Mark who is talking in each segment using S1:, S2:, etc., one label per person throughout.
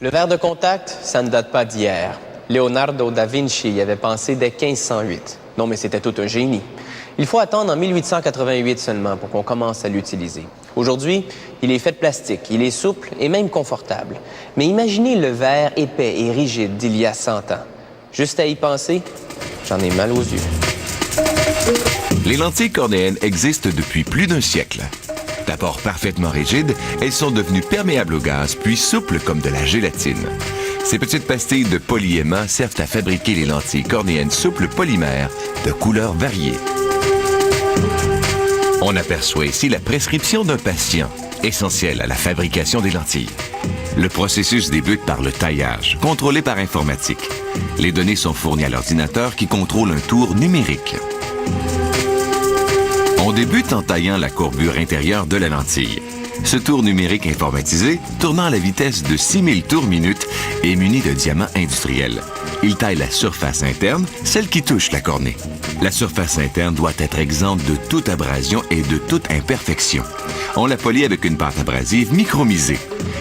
S1: Le verre de contact, ça ne date pas d'hier. Leonardo da Vinci y avait pensé dès 1508. Non, mais c'était tout un génie. Il faut attendre en 1888 seulement pour qu'on commence à l'utiliser. Aujourd'hui, il est fait de plastique, il est souple et même confortable. Mais imaginez le verre épais et rigide d'il y a 100 ans. Juste à y penser, j'en ai mal aux yeux.
S2: Les lentilles cornéennes existent depuis plus d'un siècle. D'abord parfaitement rigides, elles sont devenues perméables au gaz, puis souples comme de la gélatine. Ces petites pastilles de polyaimant servent à fabriquer les lentilles cornéennes souples polymères de couleurs variées. On aperçoit ici la prescription d'un patient, essentielle à la fabrication des lentilles. Le processus débute par le taillage, contrôlé par informatique. Les données sont fournies à l'ordinateur qui contrôle un tour numérique. On débute en taillant la courbure intérieure de la lentille. Ce tour numérique informatisé, tournant à la vitesse de 6000 tours minute, est muni de diamants industriels. Il taille la surface interne, celle qui touche la cornée. La surface interne doit être exempte de toute abrasion et de toute imperfection. On la polit avec une pâte abrasive micromisée.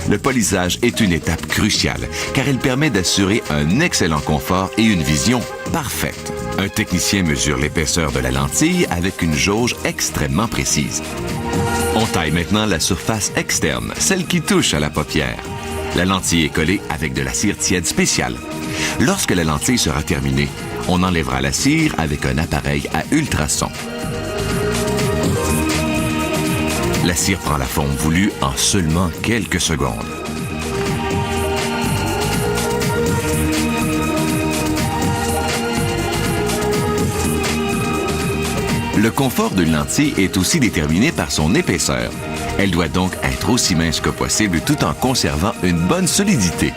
S2: Le polissage est une étape cruciale, car elle permet d'assurer un excellent confort et une vision parfaite. Un technicien mesure l'épaisseur de la lentille avec une jauge extrêmement précise. On taille maintenant la surface externe, celle qui touche à la paupière. La lentille est collée avec de la cire tiède spéciale. Lorsque la lentille sera terminée, on enlèvera la cire avec un appareil à ultrasons. La cire prend la forme voulue en seulement quelques secondes. Le confort d'une lentille est aussi déterminé par son épaisseur. Elle doit donc être aussi mince que possible tout en conservant une bonne solidité.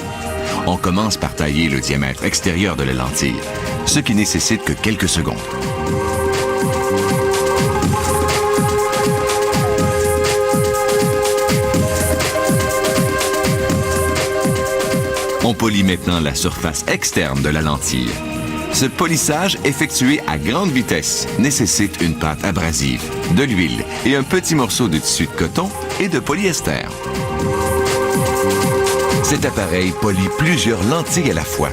S2: On commence par tailler le diamètre extérieur de la lentille, ce qui nécessite que quelques secondes. On polit maintenant la surface externe de la lentille. Ce polissage, effectué à grande vitesse, nécessite une pâte abrasive, de l'huile et un petit morceau de tissu de coton et de polyester. Cet appareil polit plusieurs lentilles à la fois.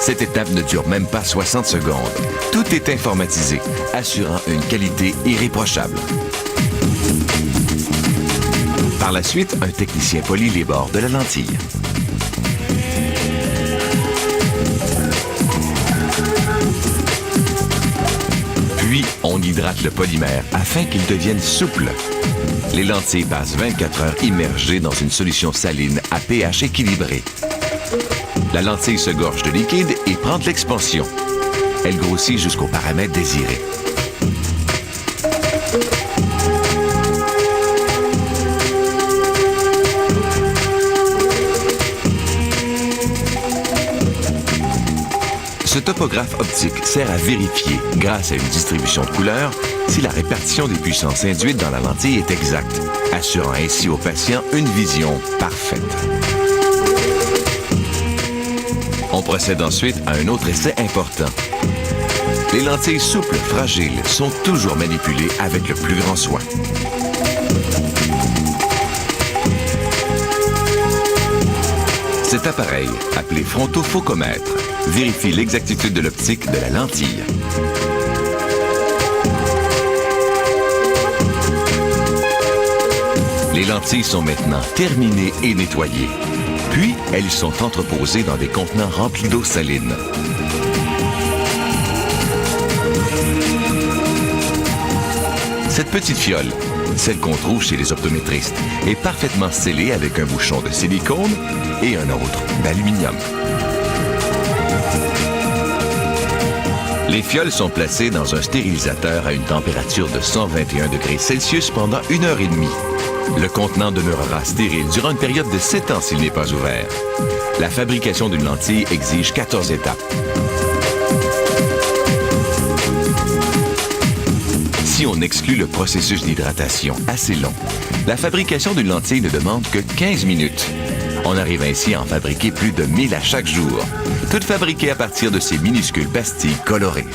S2: Cette étape ne dure même pas 60 secondes. Tout est informatisé, assurant une qualité irréprochable. Par la suite, un technicien polit les bords de la lentille. Puis, on hydrate le polymère afin qu'il devienne souple. Les lentilles passent 24 heures immergées dans une solution saline à pH équilibré. La lentille se gorge de liquide et prend de l'expansion. Elle grossit jusqu'au paramètre désiré. Ce topographe optique sert à vérifier, grâce à une distribution de couleurs, si la répartition des puissances induites dans la lentille est exacte, assurant ainsi au patient une vision parfaite. On procède ensuite à un autre essai important. Les lentilles souples, fragiles, sont toujours manipulées avec le plus grand soin. Cet appareil, appelé frontofocomètre, vérifie l'exactitude de l'optique de la lentille. Les lentilles sont maintenant terminées et nettoyées. Puis, elles sont entreposées dans des contenants remplis d'eau saline. Cette petite fiole, celle qu'on trouve chez les optométristes, est parfaitement scellée avec un bouchon de silicone et un autre d'aluminium. Les fioles sont placées dans un stérilisateur à une température de 121 degrés Celsius pendant 1 heure et demie. Le contenant demeurera stérile durant une période de 7 ans s'il n'est pas ouvert. La fabrication d'une lentille exige 14 étapes. Si on exclut le processus d'hydratation assez long, la fabrication d'une lentille ne demande que 15 minutes. On arrive ainsi à en fabriquer plus de 1000 à chaque jour, toutes fabriquées à partir de ces minuscules pastilles colorées.